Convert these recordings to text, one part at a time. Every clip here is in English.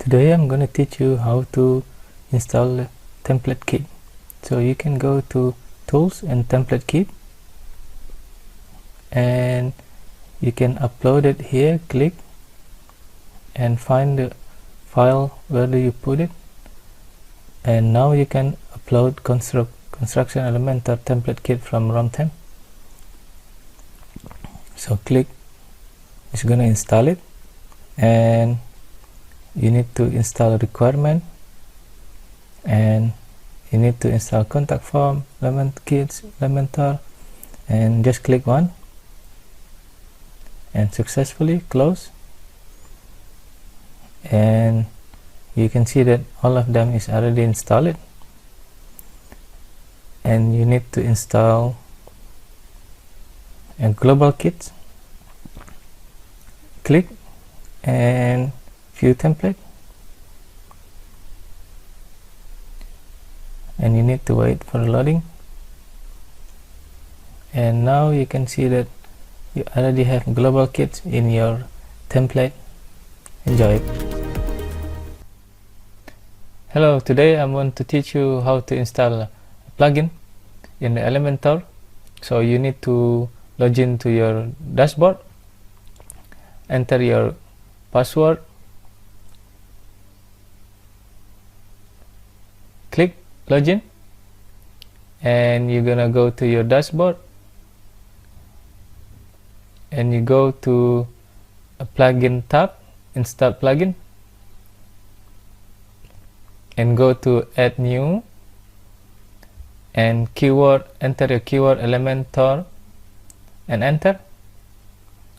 Today I'm going to teach you how to install a template kit. So you can go to Tools and Template Kit, and you can upload it here. Click and find the file. Where do you put it? And now you can upload Construction Elementor template kit from runtime. So click, it's going to install it, and you need to install requirement, and you need to install contact form, Elementor, and just click one and successfully close. And you can see that all of them is already installed, and you need to install a global kit. Click and view template, and you need to wait for loading. And now you can see that you already have global kit in your template. Enjoy it. Hello, today I'm going to teach you how to install a plugin in the Elementor. So you need to log in to your dashboard, enter your password, click login, and you're gonna go to your dashboard, and you go to a plugin tab, install plugin, and go to add new, and keyword, enter your keyword Elementor and enter,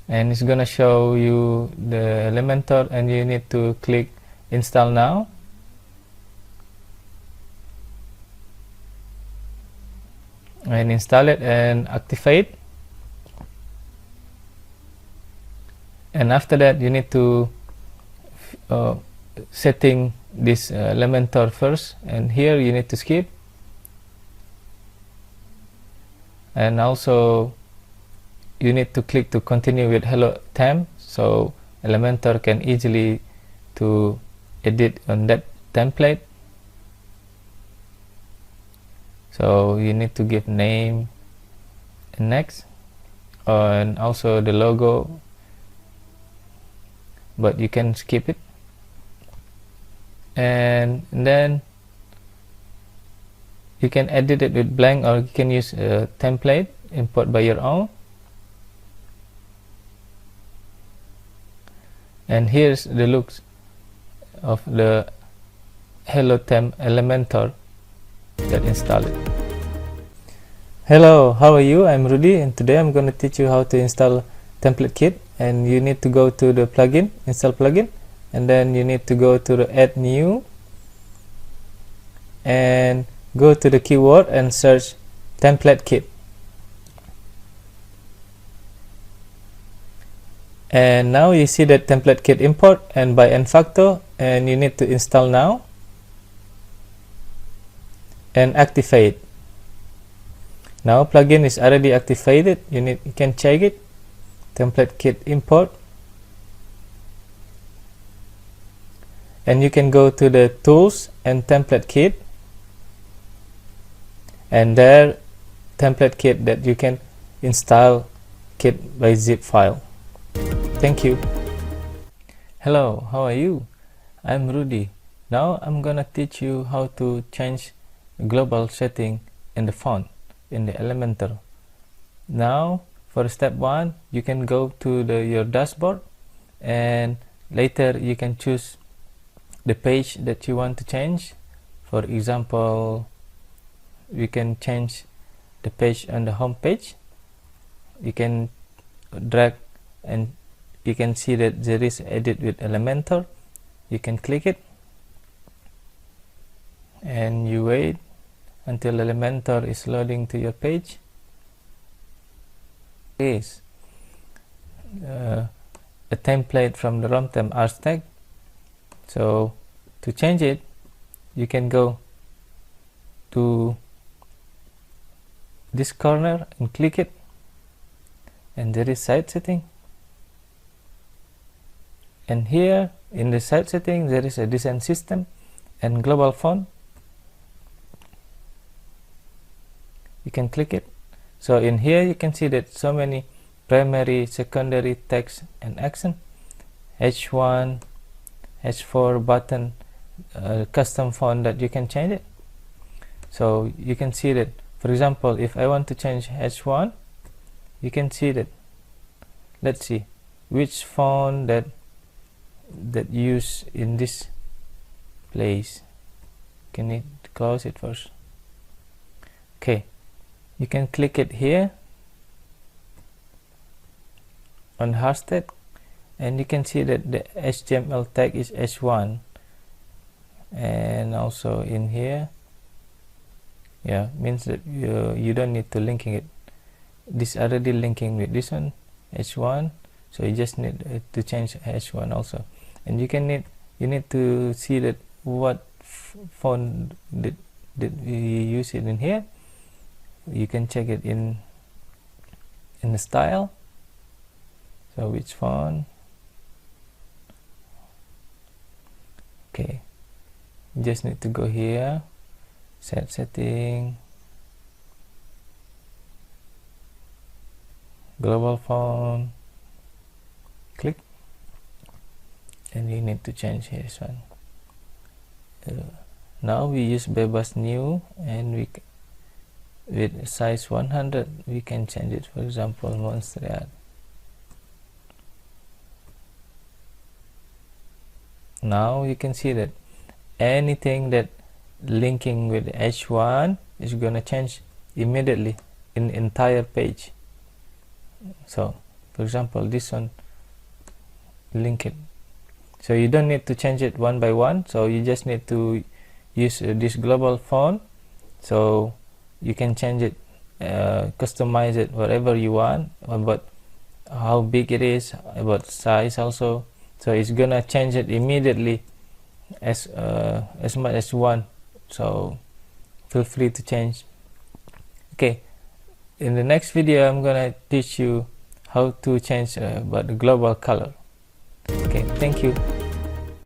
and it's gonna show you the Elementor, and you need to click install now. And install it and activate. And after that you need to setting this Elementor first, and here you need to skip, and also you need to click to continue with hello temp, so Elementor can easily to edit on that template. So you need to give name and next, and also the logo, but you can skip it. And then you can edit it with blank, or you can use a template, import by your own. And here's the looks of the hello temp Elementor that installed it. Hello, how are you? I'm Rudi, and today I'm going to teach you how to install template kit. And you need to go to the plugin, install plugin, and then you need to go to the add new, and go to the keyword and search template kit. And now you see that template kit import and by N-factor, and you need to install now and activate. Now plugin is already activated. You can check it, template kit import, and you can go to the tools and template kit, and there template kit that you can install kit by zip file. Thank you. Hello, how are you? I'm Rudi. Now I'm gonna teach you how to change global setting in the font in the Elementor. Now for step 1, you can go to your dashboard, and later you can choose the page that you want to change. For example, we can change the page on the home page. You can drag, and you can see that there is edit with Elementor. You can click it, and you wait until Elementor is loading to your page. Is a template from the runtime architect. So to change it, you can go to this corner and click it, and there is site setting, and here in the side setting there is a design system and global font. You can click it. So in here you can see that so many primary, secondary, text and accent, H1, H4 button, custom font that you can change it. So you can see that, for example, if I want to change H1, you can see that, let's see which font that use in this place. Can you close it first? Okay, you can click it here on hashtag, and you can see that the HTML tag is H1, and also in here, yeah, means that you don't need to linking it. This already linking with this one, H1, so you just need to change H1 also. And you need to see that what font did we use it in here. You can check it in the style. So which font? Okay, you just need to go here, set setting, global font, click, and you need to change this one. Now we use bebas new, and we with size 100 we can change it, for example monster. Now you can see that anything that linking with H1 is gonna change immediately in entire page. So for example this one, link it, so you don't need to change it one by one, so you just need to use this global font, so you can change it, customize it whatever you want, about how big it is, about size also. So it's gonna change it immediately as much as you want, so feel free to change. Okay, in the next video I'm gonna teach you how to change about the global color. Okay, thank you.